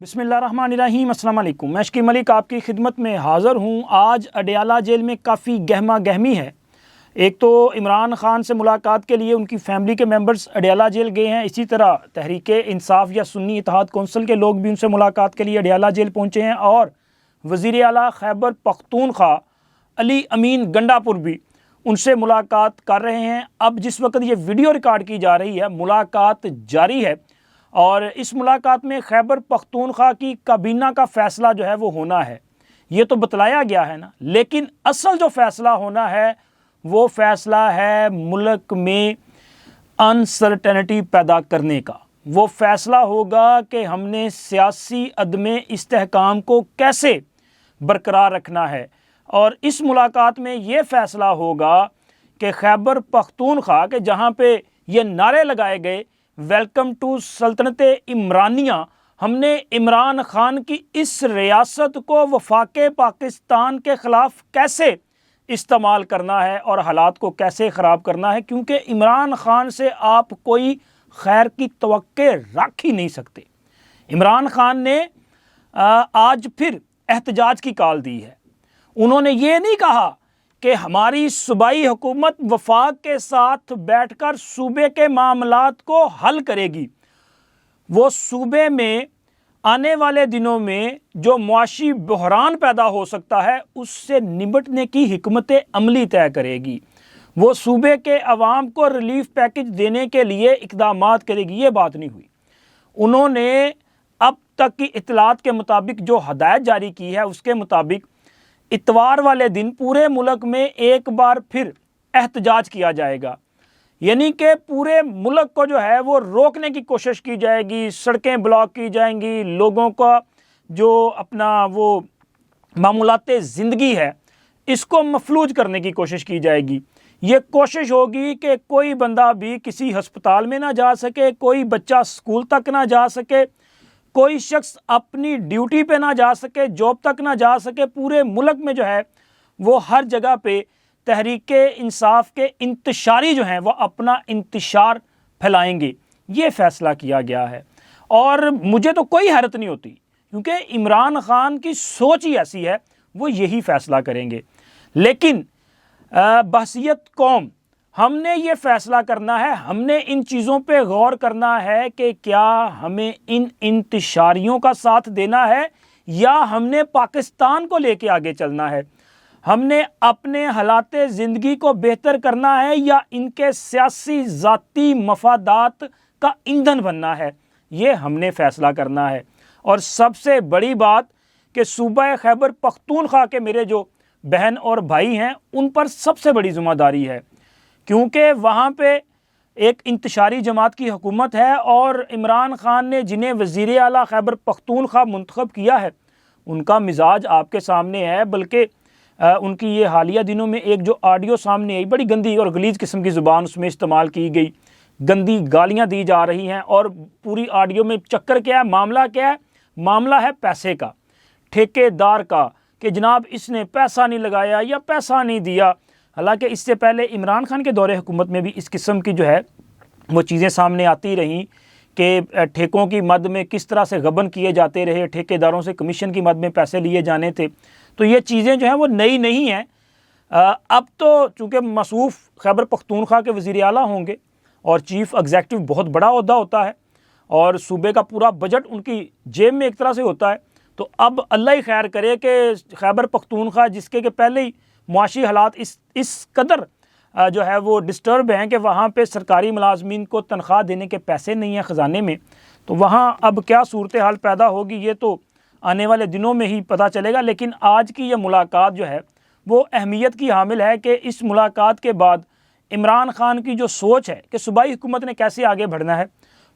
बिस्मिल्लाहिर्रहमानिर्रहीम अस्सलाम वालेकुम। मैं शकील मलिक आपकी खिदमत में हाज़िर हूँ। आज अडयाला जेल में काफ़ी गहमा गहमी है। एक तो इमरान ख़ान से मुलाकात के लिए उनकी फ़ैमिली के मेंबर्स अडयाला जेल गए हैं। इसी तरह तहरीक इंसाफ या सुन्नी इत्तेहाद कौंसिल के लोग भी उनसे मुलाकात के लिए अडयाला जेल पहुँचे हैं और वज़ीर आला खैबर पख्तूनख्वा अली अमीन गंडापुर भी उनसे मुलाकात कर रहे हैं। अब जिस वक्त ये वीडियो रिकॉर्ड की जा रही है, मुलाकात जारी है और इस मुलाकात में खैबर पख्तूनख्वा की काबीना का फ़ैसला जो है वो होना है, ये तो बतलाया गया है ना। लेकिन असल जो फ़ैसला होना है वो फ़ैसला है मुल्क में अनसर्टेनिटी पैदा करने का। वो फ़ैसला होगा कि हमने सियासी अदम इस्तेहकाम को कैसे बरकरार रखना है। और इस मुलाकात में ये फ़ैसला होगा कि खैबर पख्तूनख्वा के जहाँ पे ये नारे लगाए गए वेलकम टू सल्तनत इमरानिया, हमने इमरान ख़ान की इस रियासत को वफाक़े पाकिस्तान के ख़िलाफ़ कैसे इस्तेमाल करना है और हालात को कैसे ख़राब करना है, क्योंकि इमरान ख़ान से आप कोई खैर की तवक्के रख ही नहीं सकते। इमरान ख़ान ने आज फिर एहतजाज की कॉल दी है। उन्होंने ये नहीं कहा कि हमारी सूबाई हुकूमत वफाक के साथ बैठकर सूबे के मामलात को हल करेगी। वो सूबे में आने वाले दिनों में जो मुआशी बहरान पैदा हो सकता है उससे निपटने की हिकमत अमली तय करेगी। वो सूबे के अवाम को रिलीफ पैकेज देने के लिए इक़दामात करेगी। ये बात नहीं हुई। उन्होंने अब तक की इत्तलात के मुताबिक जो हदायत जारी की है उसके मुताबिक इतवार वाले दिन पूरे मुल्क में एक बार फिर एहतजाज किया जाएगा, यानी कि पूरे मुल्क को जो है वो रोकने की कोशिश की जाएगी, सड़कें ब्लॉक की जाएंगी, लोगों का जो अपना वो मामूलाते ज़िंदगी है इसको मफलूज करने की कोशिश की जाएगी। ये कोशिश होगी कि कोई बंदा भी किसी हस्पताल में ना जा सके, कोई बच्चा स्कूल तक ना जा सके, कोई शख्स अपनी ड्यूटी पे ना जा सके, जॉब तक ना जा सके। पूरे मुल्क में जो है वो हर जगह पे तहरीक इंसाफ के इंतशारी जो हैं वो अपना इंतशार फैलाएंगे। ये फ़ैसला किया गया है और मुझे तो कोई हैरत नहीं होती, क्योंकि इमरान ख़ान की सोच ही ऐसी है, वो यही फ़ैसला करेंगे। लेकिन बहसियत कौम हमने ये फ़ैसला करना है, हमने इन चीज़ों पे गौर करना है कि क्या हमें इन इंतशारियों का साथ देना है या हमने पाकिस्तान को लेके आगे चलना है। हमने अपने हालाते ज़िंदगी को बेहतर करना है या इनके सियासी ज़ाती मफादात का ईंधन बनना है। ये हमने फ़ैसला करना है। और सबसे बड़ी बात कि सूबा खैबर पख्तूनख्वा के मेरे जो बहन और भाई हैं उन पर सबसे बड़ी ज़िम्मेदारी है, क्योंकि वहाँ पे एक इंतशारी जमात की हुकूमत है और इमरान ख़ान ने जिन्हें वज़ीर आला खैबर पख्तूनख्वा मुंतखब किया है उनका मिजाज आपके सामने है। बल्कि उनकी ये हालिया दिनों में एक जो ऑडियो सामने आई, बड़ी गंदी और गलीज़ किस्म की ज़ुबान उसमें इस्तेमाल की गई, गंदी गालियाँ दी जा रही हैं। और पूरी ऑडियो में चक्कर क्या है, मामला क्या है? मामला है पैसे का, ठेकेदार का, कि जनाब इसने पैसा नहीं लगाया या पैसा नहीं दिया। हालांकि इससे पहले इमरान ख़ान के दौरे हुकूमत में भी इस किस्म की जो है वो चीज़ें सामने आती रहीं कि ठेकों की मद में किस तरह से गबन किए जाते रहे, ठेकेदारों से कमीशन की मद में पैसे लिए जाने थे। तो ये चीज़ें जो हैं वो नई नहीं हैं। अब तो चूँकि मसूफ़ खैबर पख्तूनख्वा के वज़ीर आला होंगे और चीफ़ एग्जेक्टिव बहुत बड़ा ओहदा होता है और सूबे का पूरा बजट उनकी जेब में एक तरह से होता है। तो अब अल्लाह ही खैर करे कि खैबर पख्तूनख्वा जिसके के पहले ही मुआशी हालात इस कदर जो है वो डिस्टर्ब हैं कि वहाँ पे सरकारी मुलाजमीन को तनख्वाह देने के पैसे नहीं हैं ख़जाने में, तो वहाँ अब क्या सूरत हाल पैदा होगी ये तो आने वाले दिनों में ही पता चलेगा। लेकिन आज की ये मुलाकात जो है वो अहमियत की हामिल है कि इस मुलाकात के बाद इमरान ख़ान की जो सोच है कि सूबाई हुकूमत ने कैसे आगे बढ़ना है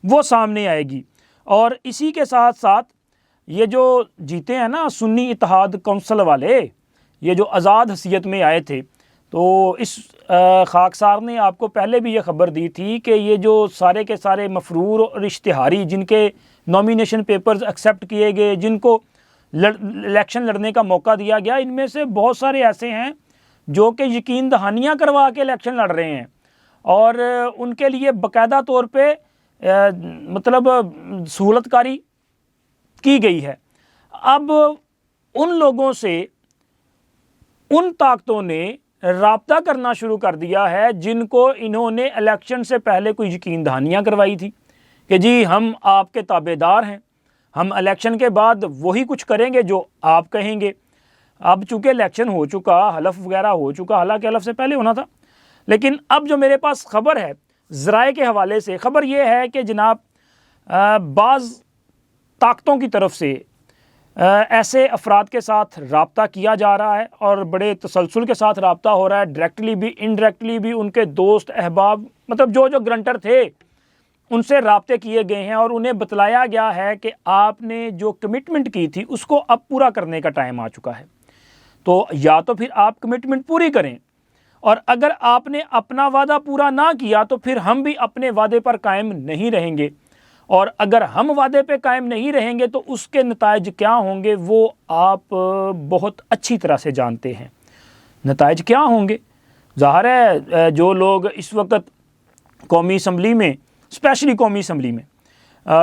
वो सामने आएगी। और इसी के साथ साथ ये जो जीते हैं ना सुन्नी इत्तेहाद कौंसिल वाले, ये जो आज़ाद हसीयत में आए थे, तो इस खाकसार ने आपको पहले भी ये ख़बर दी थी कि ये जो सारे के सारे मफरूर और इश्तिहारी जिनके नॉमिनेशन पेपर्स एक्सेप्ट किए गए, जिनको इलेक्शन लड़ने का मौका दिया गया, इनमें से बहुत सारे ऐसे हैं जो कि यकीन दहानियाँ करवा के इलेक्शन लड़ रहे हैं और उनके लिए बाकायदा तौर पे मतलब सहूलतकारी की गई है। अब उन लोगों से उन ताकतों ने राब्ता करना शुरू कर दिया है जिनको इन्होंने इलेक्शन से पहले कोई यकीन दहानियाँ करवाई थी कि जी हम आपके ताबेदार हैं, हम इलेक्शन के बाद वही कुछ करेंगे जो आप कहेंगे। अब चूँकि इलेक्शन हो चुका, हलफ वगैरह हो चुका, हालांकि हलफ से पहले होना था, लेकिन अब जो मेरे पास खबर है ज़राए के हवाले से, खबर ये है कि जनाब बाज़ ताकतों की तरफ से ऐसे अफराद के साथ राब्ता किया जा रहा है और बड़े तसलसल के साथ राब्ता हो रहा है, डायरेक्टली भी इनडायरेक्टली भी। उनके दोस्त अहबाब, मतलब जो ग्रंटर थे, उनसे राब्ते किए गए हैं और उन्हें बतलाया गया है कि आपने जो कमिटमेंट की थी उसको अब पूरा करने का टाइम आ चुका है। तो या तो फिर आप कमिटमेंट पूरी करें, और अगर आपने अपना वादा पूरा ना किया तो फिर हम भी अपने वादे पर कायम नहीं रहेंगे, और अगर हम वादे पे कायम नहीं रहेंगे तो उसके नताइज क्या होंगे वो आप बहुत अच्छी तरह से जानते हैं। नताइज क्या होंगे? ज़ाहिर है जो लोग इस वक्त कौमी असम्बली में, स्पेशली कौमी असम्बली में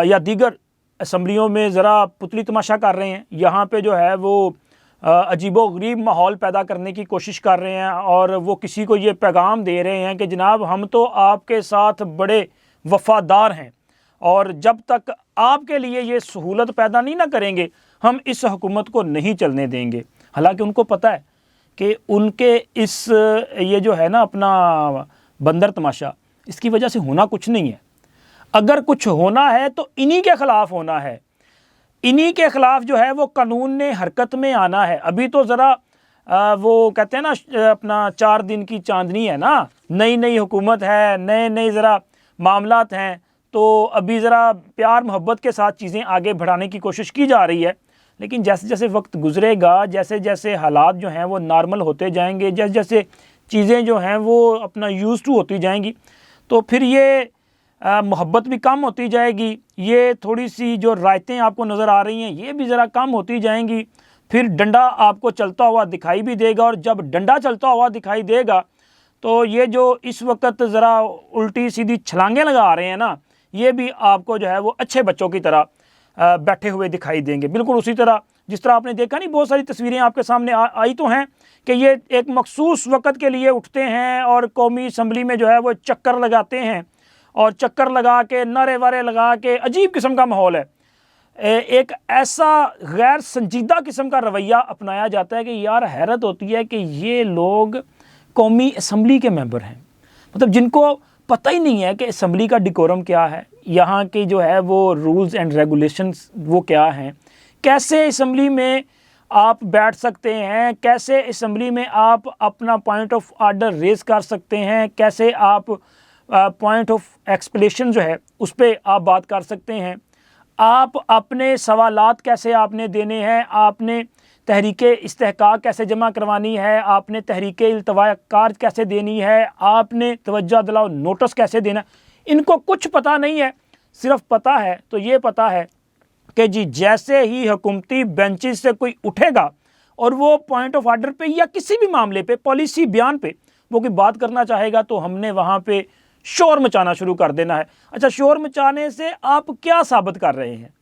या दीगर असम्बलियों में ज़रा पुतली तमाशा कर रहे हैं, यहाँ पे जो है वो अजीबो गरीब माहौल पैदा करने की कोशिश कर रहे हैं, और वो किसी को ये पैगाम दे रहे हैं कि जनाब हम तो आपके साथ बड़े वफ़ादार हैं, और जब तक आपके लिए ये सहूलत पैदा नहीं ना करेंगे हम इस हुकूमत को नहीं चलने देंगे। हालांकि उनको पता है कि उनके इस ये जो है ना अपना बंदर तमाशा, इसकी वजह से होना कुछ नहीं है। अगर कुछ होना है तो इन्हीं के ख़िलाफ़ होना है, इन्हीं के ख़िलाफ़ जो है वो कानून ने हरकत में आना है। अभी तो ज़रा वो कहते हैं ना अपना 4 दिन की चांदनी है ना, नई नई हुकूमत है, नए नए ज़रा मामलात हैं, तो अभी ज़रा प्यार मोहब्बत के साथ चीज़ें आगे बढ़ाने की कोशिश की जा रही है। लेकिन जैसे जैसे वक्त गुज़रेगा, जैसे जैसे हालात जो हैं वो नॉर्मल होते जाएंगे, जैसे जैसे चीज़ें जो हैं वो अपना यूज़ टू होती जाएंगी, तो फिर ये मोहब्बत भी कम होती जाएगी, ये थोड़ी सी जो रायतें आपको नज़र आ रही हैं ये भी ज़रा कम होती जाएंगी। फिर डंडा आपको चलता हुआ दिखाई भी देगा, और जब डंडा चलता हुआ दिखाई देगा तो ये जो इस वक्त ज़रा उल्टी सीधी छलांगें लगा रहे हैं ना, ये भी आपको जो है वो अच्छे बच्चों की तरह बैठे हुए दिखाई देंगे। बिल्कुल उसी तरह जिस तरह आपने देखा नहीं, बहुत सारी तस्वीरें आपके सामने आई तो हैं कि ये एक मखसूस वक़्त के लिए उठते हैं और कौमी असम्बली में जो है वो चक्कर लगाते हैं, और चक्कर लगा के नारे वारे लगा के अजीब किस्म का माहौल है। एक ऐसा गैर संजीदा किस्म का रवैया अपनाया जाता है कि यार हैरत होती है कि ये लोग कौमी असम्बली के मेंबर हैं, मतलब जिनको पता ही नहीं है कि असम्बली का डिकोरम क्या है, यहाँ की जो है वो रूल्स एंड रेगुलेशंस वो क्या हैं, कैसे असम्बली में आप बैठ सकते हैं, कैसे असम्बली में आप अपना पॉइंट ऑफ आर्डर रेज़ कर सकते हैं, कैसे आप पॉइंट ऑफ एक्सप्लेनेशन जो है उस पर आप बात कर सकते हैं, आप अपने सवालात कैसे आपने देने हैं, आपने तहरीक इस्तेहकाक कैसे जमा करवानी है, आपने तहरीक इल्तवा कार कैसे देनी है, आपने तवज्जो दिलाओ नोटिस कैसे देना, इनको कुछ पता नहीं है। सिर्फ पता है तो ये पता है कि जी जैसे ही हुकूमती बेंचेस से कोई उठेगा और वो पॉइंट ऑफ आर्डर पे या किसी भी मामले पे, पॉलिसी बयान पे वो कोई बात करना चाहेगा तो हमने वहाँ पे शोर मचाना शुरू कर देना है। अच्छा, शोर मचाने से आप क्या साबित कर रहे हैं?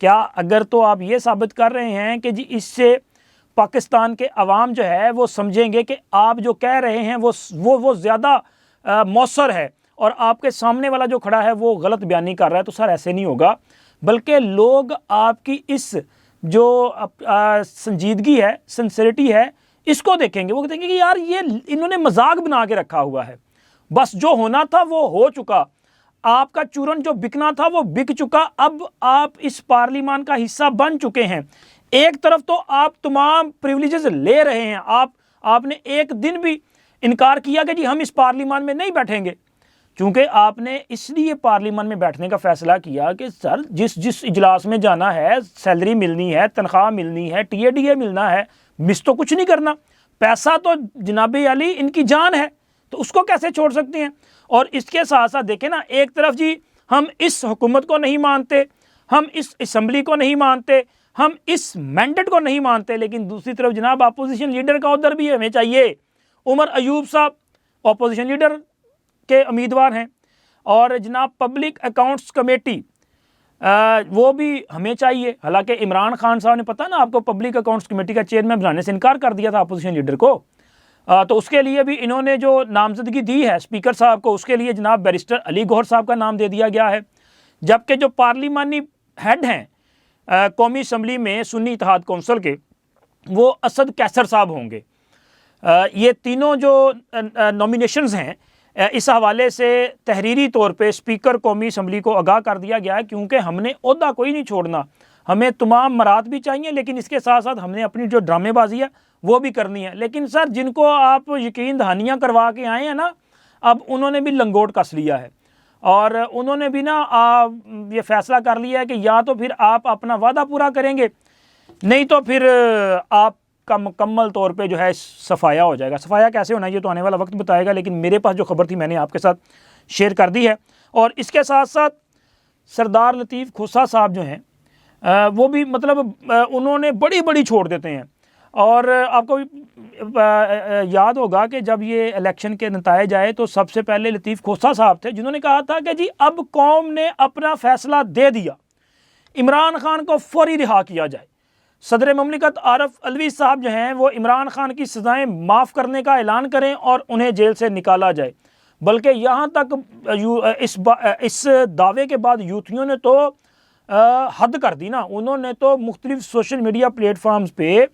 क्या अगर तो आप ये साबित कर रहे हैं कि जी इससे पाकिस्तान के अवाम जो है वो समझेंगे कि आप जो कह रहे हैं वो ज़्यादा मौसर है और आपके सामने वाला जो खड़ा है वो गलत बयानी कर रहा है, तो सर ऐसे नहीं होगा। बल्कि लोग आपकी इस जो संजीदगी है, सिंसियरिटी है, इसको देखेंगे। वो देखेंगे कि यार ये इन्होंने मजाक बना के रखा हुआ है, बस जो होना था वो हो चुका, आपका चूरन जो बिकना था वो बिक चुका, अब आप इस पार्लियामान का हिस्सा बन चुके हैं। एक तरफ तो आप तमाम प्रिविलेजेस ले रहे हैं, आपने एक दिन भी इनकार किया कि जी हम इस पार्लियामान में नहीं बैठेंगे, क्योंकि आपने इसलिए पार्लियामान में बैठने का फैसला किया कि सर जिस इजलास में जाना है, सैलरी मिलनी है, तनख्वाह मिलनी है, TADA मिलना है, मिस तो कुछ नहीं करना, पैसा तो जनाबे अली इनकी जान है, तो उसको कैसे छोड़ सकते हैं। और इसके साथ साथ देखें ना, एक तरफ जी हम इस हुकूमत को नहीं मानते, हम इस असम्बली को नहीं मानते, हम इस मैंडेट को नहीं मानते, लेकिन दूसरी तरफ जनाब अपोजिशन लीडर का उधर भी हमें चाहिए। उमर अयूब साहब अपोजिशन लीडर के उम्मीदवार हैं, और जनाब पब्लिक अकाउंट्स कमेटी वो भी हमें चाहिए। हालांकि इमरान खान साहब ने, पता ना आपको, पब्लिक अकाउंट्स कमेटी का चेयरमैन बनाने से इनकार कर दिया था अपोजिशन लीडर को। तो उसके लिए भी इन्होंने जो नामजदगी दी है स्पीकर साहब को, उसके लिए जनाब बैरिस्टर अली गौहर साहब का नाम दे दिया गया है। जबकि जो पार्लिमानी हेड हैं कौमी असम्बली में सुन्नी इत्तेहाद कौंसिल के, वो असद कैसर साहब होंगे। ये तीनों जो नॉमिनेशंस हैं, इस हवाले से तहरीरी तौर पे स्पीकर कौमी असम्बली को आगाह कर दिया गया है, क्योंकि हमने ओहदा कोई नहीं छोड़ना, हमें तमाम मरात भी चाहिए, लेकिन इसके साथ साथ हमने अपनी जो ड्रामेबाजी है वो भी करनी है। लेकिन सर, जिनको आप यकीन दहानियाँ करवा के आए हैं ना, अब उन्होंने भी लंगोट कस लिया है और उन्होंने भी ना ये फैसला कर लिया है कि या तो फिर आप अपना वादा पूरा करेंगे, नहीं तो फिर आपका मुकम्मल तौर पे जो है सफाया हो जाएगा। सफाया कैसे होना है ये तो आने वाला वक्त बताएगा, लेकिन मेरे पास जो खबर थी मैंने आपके साथ शेयर कर दी है। और इसके साथ साथ सरदार लतीफ़ खोसा साहब जो हैं वो भी मतलब उन्होंने बड़ी बड़ी छोड़ देते हैं। और आपको याद होगा कि जब ये इलेक्शन के नतायज आए तो सबसे पहले लतीफ़ खोसा साहब थे जिन्होंने कहा था कि जी अब कौम ने अपना फ़ैसला दे दिया, इमरान खान को फौरी रिहा किया जाए। सदर ममलिकत आरिफ अलवी साहब जो हैं वो इमरान खान की सज़ाएँ माफ़ करने का ऐलान करें और उन्हें जेल से निकाला जाए। बल्कि यहाँ तक इस दावे के बाद यूथियों ने तो हद कर दी ना, उन्होंने तो मुख्तलिफ सोशल मीडिया प्लेटफॉर्म्स पे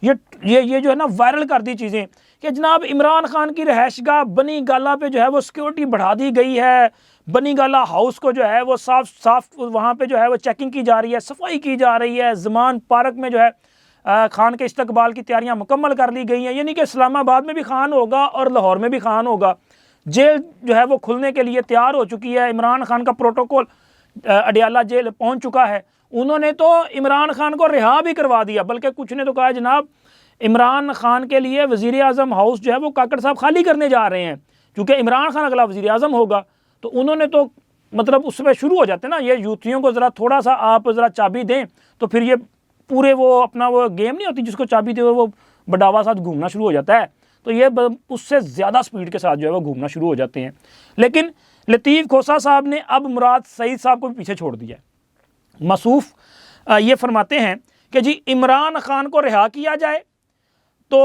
ये जो है ना वायरल कर दी चीज़ें कि जनाब इमरान खान की रहायशगाह बनी गाला पे जो है वो सिक्योरिटी बढ़ा दी गई है, बनी गाला हाउस को जो है वो साफ वहाँ पे जो है वो चेकिंग की जा रही है, सफाई की जा रही है, ज़मान पार्क में जो है खान के इस्तकबाल की तैयारियाँ मुकम्मल कर ली गई हैं। यानी कि इस्लामाबाद में भी खान होगा और लाहौर में भी खान होगा। जेल जो है वो खुलने के लिए तैयार हो चुकी है। इमरान खान का प्रोटोकॉल अडियाला जेल पहुँच चुका है। उन्होंने तो इमरान खान को रिहा भी करवा दिया, बल्कि कुछ ने तो कहा जनाब इमरान खान के लिए वज़ीर आज़म हाउस जो है वो काकड़ साहब खाली करने जा रहे हैं, क्योंकि इमरान खान अगला वज़ीर आज़म होगा। तो उन्होंने तो मतलब उस पर शुरू हो जाते ना, ये यूथियों को ज़रा थोड़ा सा आप ज़रा चाबी दें तो फिर ये पूरे वो अपना वो गेम नहीं होती जिसको चाबी दे वो बढ़ावा साथ घूमना शुरू हो जाता है, तो ये उससे ज़्यादा स्पीड के साथ जो है वो घूमना शुरू हो जाते हैं। लेकिन लतीफ़ खोसा साहब ने अब मुराद सईद साहब को भी पीछे छोड़ दिया है। मसूफ़ ये फरमाते हैं कि जी इमरान खान को रिहा किया जाए तो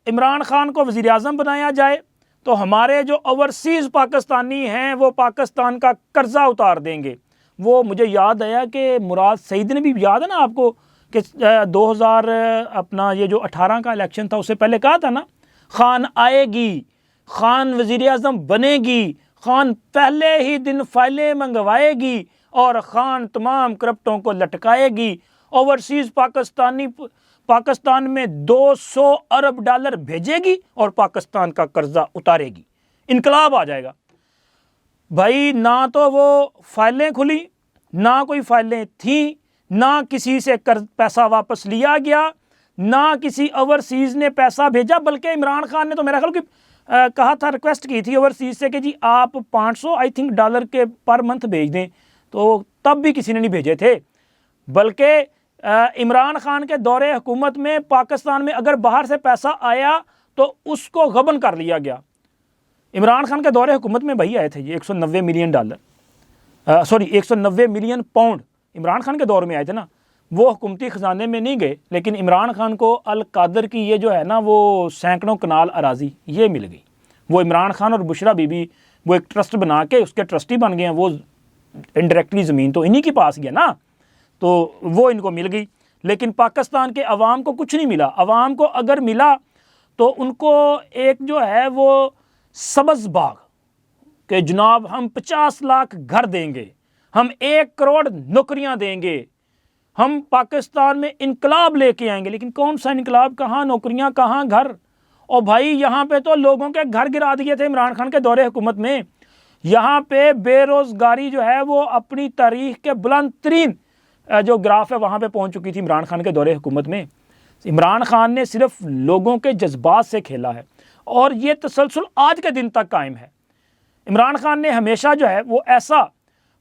इमरान खान को वज़ीर आज़म बनाया जाए तो हमारे जो ओवरसीज़ पाकिस्तानी हैं वो पाकिस्तान का कर्जा उतार देंगे। वो मुझे याद आया कि मुराद सईद ने भी, याद है ना आपको कि 2000 अपना ये जो 18 का इलेक्शन था उससे पहले कहा था ना, खान आएगी, खान वज़ीर आज़म बनेगी, खान पहले ही दिन फाइलें मंगवाएगी और खान तमाम करप्टों को लटकाएगी। ओवरसीज़ पाकिस्तान में 200 अरब डॉलर भेजेगी और पाकिस्तान का कर्जा उतारेगी, इनकलाब आ जाएगा। भाई ना तो वो फाइलें खुली, ना कोई फाइलें थी, ना किसी से पैसा वापस लिया गया, ना किसी ओवरसीज़ ने पैसा भेजा। बल्कि इमरान खान ने तो मेरा ख्याल कि कहा था, रिक्वेस्ट की थी ओवरसीज़ से कि जी आप 500 आई थिंक डॉलर के पर मंथ भेज दें, तो तब भी किसी ने नहीं भेजे थे। बल्कि इमरान खान के दौरे हुकूमत में पाकिस्तान में अगर बाहर से पैसा आया तो उसको गबन कर लिया गया। इमरान खान के दौरे हुकूमत में भाई आए थे ये 190 million dollar, 190 million pound Imran Khan के दौर में आए थे ना, वो हुकूमती ख़जाने में नहीं गए। लेकिन इमरान खान को अल कादर की ये जो है ना वो सैकड़ों कनाल अराजी ये मिल गई। वो इमरान खान और बुशरा बीबी वो एक ट्रस्ट बना के उसके ट्रस्टी बन गए हैं। वो इनडायरेक्टली ज़मीन तो इन्हीं के पास गया ना, तो वो इनको मिल गई। लेकिन पाकिस्तान के अवाम को कुछ नहीं मिला। अवाम को अगर मिला तो उनको एक जो है वो सब्ज़ बाग कि जनाब हम 50 लाख घर देंगे, हम 1 करोड़ नौकरियां देंगे, हम पाकिस्तान में इनकलाब लेके आएंगे। लेकिन कौन सा इनकलाब, कहाँ नौकरियां, कहाँ घर। और भाई यहाँ पे तो लोगों के घर गिरा दिए थे इमरान खान के दौरे हुकूमत में। यहाँ पे बेरोज़गारी जो है वो अपनी तारीख के बुलंद तरीन जो ग्राफ है वहाँ पे पहुँच चुकी थी इमरान खान के दौरे हुकूमत में। इमरान खान ने सिर्फ लोगों के जज्बात से खेला है और ये तसलसल आज के दिन तक कायम है। इमरान खान ने हमेशा जो है वो ऐसा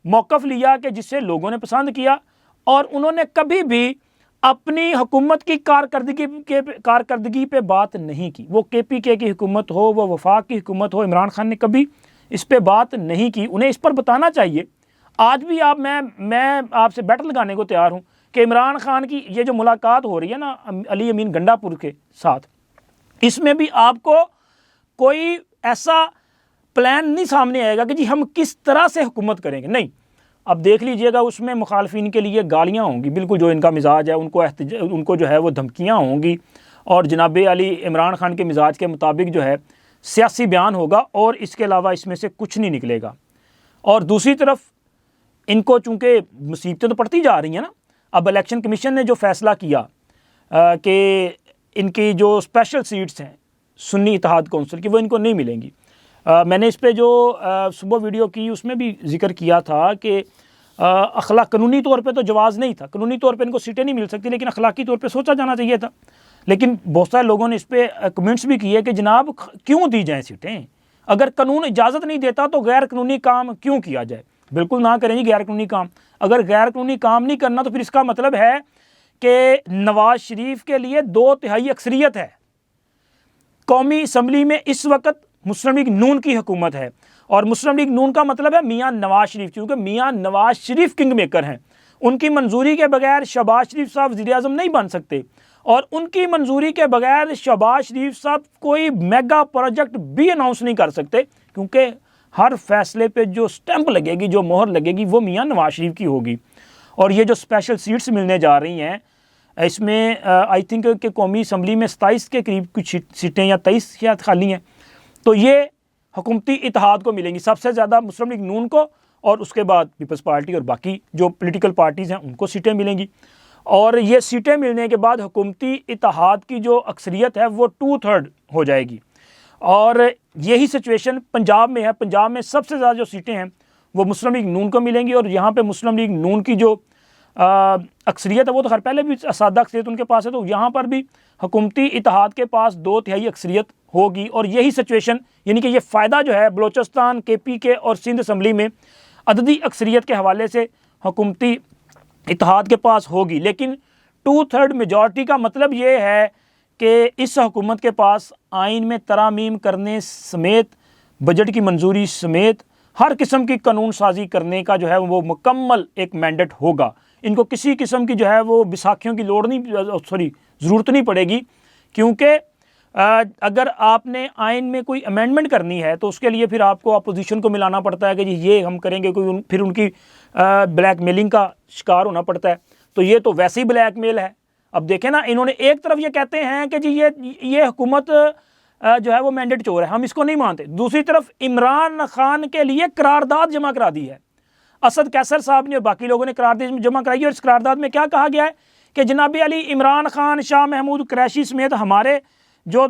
मौक़िफ़ लिया कि जिससे लोगों ने पसंद किया, और उन्होंने कभी भी अपनी हुकूमत की कारकर्दगी पे बात नहीं की। वो KPK की हुकूमत हो, वो वफाक की हुकूमत हो, इमरान खान ने कभी इस पे बात नहीं की। उन्हें इस पर बताना चाहिए। आज भी मैं आपसे बैटल लगाने को तैयार हूँ कि इमरान खान की ये जो मुलाकात हो रही है ना अली अमीन गंडापुर के साथ, इसमें भी आपको कोई ऐसा प्लान नहीं सामने आएगा कि जी हम किस तरह से हुकूमत करेंगे, नहीं। अब देख लीजिएगा उसमें मुखालफिन के लिए गालियाँ होंगी, बिल्कुल जो इनका मिजाज है उनको जो है वो धमकियाँ होंगी, और जनाब अली इमरान खान के मिजाज के मुताबिक जो है सियासी बयान होगा, और इसके अलावा इसमें से कुछ नहीं निकलेगा। और दूसरी तरफ इनको चूँकि मुसीबतें तो पड़ती जा रही हैं ना, अब इलेक्शन कमीशन ने जो फ़ैसला किया कि इनकी जो स्पेशल सीट्स हैं सुन्नी इत्तेहाद कौंसिल की वो इनको नहीं मिलेंगी। मैंने इस पे जो सुबह वीडियो की उसमें भी जिक्र किया था कि अखलाक कानूनी तौर पे तो जवाज़ नहीं था, कानूनी तौर पे इनको सीटें नहीं मिल सकती, लेकिन अखलाकी तौर पे सोचा जाना चाहिए था। लेकिन बहुत सारे लोगों ने इस पर कमेंट्स भी किए कि जनाब क्यों दी जाएँ सीटें, अगर कानून इजाज़त नहीं देता तो गैर कानूनी काम क्यों किया जाए। बिल्कुल ना करें जी गैर कानूनी काम। अगर गैर कानूनी काम नहीं करना तो फिर इसका मतलब है कि नवाज शरीफ के लिए 2/3 अक्सरियत है। कौमी असम्बली में इस वक्त मुस्लिम लीग नून की हुकूमत है, और मुस्लिम लीग नून का मतलब है मियाँ नवाज शरीफ, क्योंकि मियाँ नवाज शरीफ किंग मेकर हैं। उनकी मंजूरी के बगैर शहबाज शरीफ साहब वज़ीर आज़म नहीं बन सकते, और उनकी मंजूरी के बगैर शहबाज शरीफ साहब कोई मेगा प्रोजेक्ट भी अनाउंस नहीं कर सकते, क्योंकि हर फैसले पे जो स्टैंप लगेगी, जो मोहर लगेगी, वो मियाँ नवाज शरीफ की होगी। और ये जो स्पेशल सीट्स मिलने जा रही हैं, इसमें आई थिंक कि कौमी असम्बली में 27 के करीब कुछ सीटें या 23 शायद खाली हैं, तो ये हुकूमती इत्तेहाद को मिलेंगी, सबसे ज़्यादा मुस्लिम लीग नून को, और उसके बाद पीपल्स पार्टी और बाकी जो पॉलिटिकल पार्टीज़ हैं उनको सीटें मिलेंगी। और ये सीटें मिलने के बाद हुकूमती इत्तेहाद की जो अक्सरियत है वो 2/3 हो जाएगी। और यही सिचुएशन पंजाब में है। पंजाब में सबसे ज़्यादा जो सीटें हैं वो मुस्लिम लीग नून को मिलेंगी, और यहाँ पे मुस्लिम लीग नून की जो अक्सरियत है वो तो खैर पहले भी सादा अक्सरियत उनके पास है, तो यहाँ पर भी हुकूमती इत्तेहाद के पास 2/3 अक्सरियत होगी। और यही सिचुएशन, यानी कि ये फ़ायदा जो है बलोचिस्तान, KPK और सिंध असम्बली में अददी अक्सरियत के हवाले से हुकूमती इत्तेहाद के पास होगी। लेकिन 2/3 मेजॉरिटी का मतलब ये है कि इस हुकूमत के पास आइन में तरामीम करने समेत, बजट की मंजूरी समेत हर किस्म की कानून साजी करने का जो है वो मुकम्मल एक मैंडेट होगा। इनको किसी किस्म की जो है वो बिसाखियों की ज़रूरत नहीं पड़ेगी, क्योंकि अगर आपने आइन में कोई अमेंडमेंट करनी है तो उसके लिए फिर आपको अपोजिशन को मिलाना पड़ता है कि जी ये हम करेंगे, फिर उनकी ब्लैकमेलिंग का शिकार होना पड़ता है। तो ये तो वैसे ही ब्लैकमेल है। अब देखें ना, इन्होंने एक तरफ ये कहते हैं कि जी ये हुकूमत जो है वो मैंडेट चोर है, हम इसको नहीं मानते। दूसरी तरफ इमरान खान के लिए करारदाद जमा करा दी है असद कैसर साहब ने और बाकी लोगों ने करारदाद जमा कराई। और इस करारदाद में क्या कहा गया है कि जनाब अली इमरान खान, शाह महमूद कुरैशी समेत हमारे जो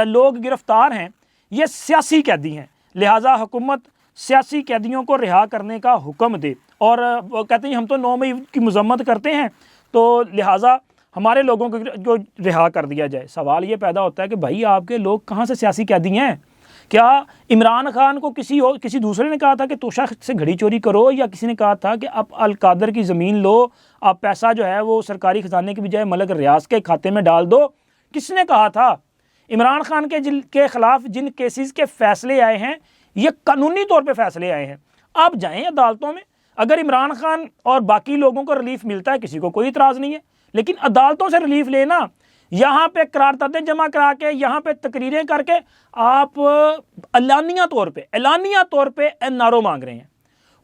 लोग गिरफ्तार हैं ये सियासी कैदी हैं, लिहाजा हुकूमत सियासी कैदियों को रिहा करने का हुक्म दे। और वो कहते हैं हम तो 9 मई की मजम्मत करते हैं, तो लिहाजा हमारे लोगों को रिहा कर दिया जाए। सवाल ये पैदा होता है कि भाई आपके लोग कहाँ से सियासी कैदी हैं? क्या इमरान खान को किसी दूसरे ने कहा था कि तोशा से घड़ी चोरी करो, या किसी ने कहा था कि आप अलकादर की ज़मीन लो, आप पैसा जो है वो सरकारी ख़जाने की बजाय मलक रियाज के खाते में डाल दो? किसने कहा था? इमरान खान के ख़िलाफ़ जिन केसेस के फ़ैसले आए हैं ये कानूनी तौर पे फ़ैसले आए हैं। आप जाएँ अदालतों में, अगर इमरान खान और बाकी लोगों को रिलीफ मिलता है किसी को कोई इतराज़ नहीं है, लेकिन अदालतों से रिलीफ लेना, यहाँ पे करारदादें जमा करा के, यहाँ पे तकरीरें करके आप एलानिया तौर पे NRO मांग रहे हैं।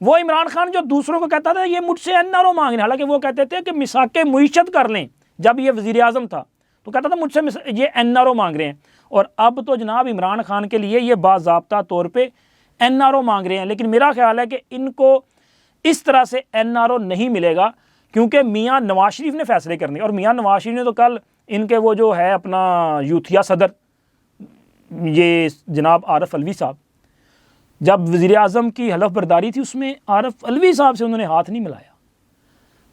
वो इमरान खान जो दूसरों को कहता था ये मुझसे NRO मांग रहे हैं, हालांकि वो कहते थे कि मिसाके मुईशत कर लें, जब ये वज़ीर आज़म था तो कहता था मुझसे ये NRO मांग रहे हैं। और अब तो जनाब इमरान खान के लिए ये बाज़ाब्ता तौर पे NRO मांग रहे हैं। लेकिन मेरा ख्याल है कि इनको इस तरह से NRO नहीं मिलेगा, क्योंकि मियाँ नवाज शरीफ ने फैसले करने। और मियाँ नवाज शरीफ ने तो कल इनके वो जो है अपना यूथिया सदर ये जनाब आरफ अलवी साहब, जब वज़ीर आज़म की हलफ बर्दारी थी उसमें आरफ अलवी साहब से उन्होंने हाथ नहीं मिलाया।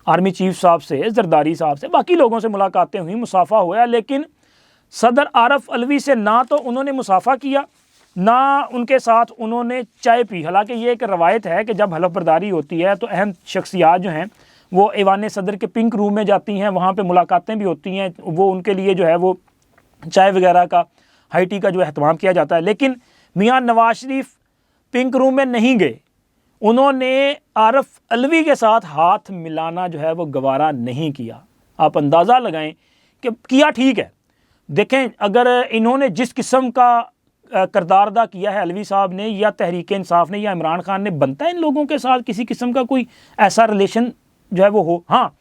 आर्मी चीफ साहब से, जरदारी साहब से, बाकी लोगों से मुलाकातें हुई, मुसाफा हुआ, लेकिन सदर आरफ अलवी से ना तो उन्होंने मुसाफा किया, ना उनके साथ उन्होंने चाय पी। हालांकि ये एक रवायत है कि जब हलफ बर्दारी होती है तो अहम शख्सियात जो हैं वो ऐवान सदर के पिंक रूम में जाती हैं, वहाँ पे मुलाकातें भी होती हैं, वो उनके लिए जो है वो चाय वगैरह का, हाई टी का जो एहतमाम किया जाता है। लेकिन मियाँ नवाज शरीफ पिंक रूम में नहीं गए, उन्होंने आरिफ अलवी के साथ हाथ मिलाना जो है वो गवारा नहीं किया। आप अंदाज़ा लगाएं कि किया ठीक है। देखें, अगर इन्होंने जिस किस्म का किरदार अदा किया है अलवी साहब ने या तहरीक इंसाफ ने या इमरान खान ने, बनता है इन लोगों के साथ किसी किस्म का कोई ऐसा रिलेशन जो है वो हो। हाँ,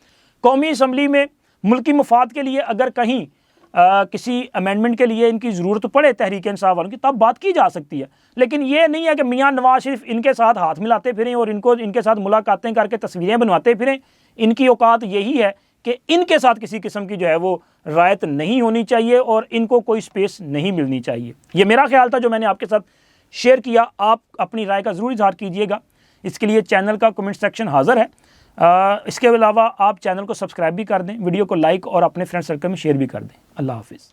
कौमी असम्बली में मुल्की मफाद के लिए अगर कहीं किसी अमेंडमेंट के लिए इनकी ज़रूरत पड़े तहरीक इंसाफ वालों की, तब बात की जा सकती है। लेकिन ये नहीं है कि मियाँ नवाज शरीफ इनके साथ हाथ मिलाते फिरें और इनके साथ मुलाकातें करके तस्वीरें बनवाते फिरें। इनकी औकात यही है कि इनके साथ किसी किस्म की जो है वो रायत नहीं होनी चाहिए और इनको कोई स्पेस नहीं मिलनी चाहिए। ये मेरा ख्याल था जो मैंने आपके साथ शेयर किया। आप अपनी राय का ज़रूर इजहार कीजिएगा। इसके लिए चैनल का कमेंट सेक्शन हाज़िर है। इसके अलावा आप चैनल को सब्सक्राइब भी कर दें, वीडियो को लाइक और अपने फ्रेंड सर्कल में शेयर भी कर दें। अल्लाह हाफिज़।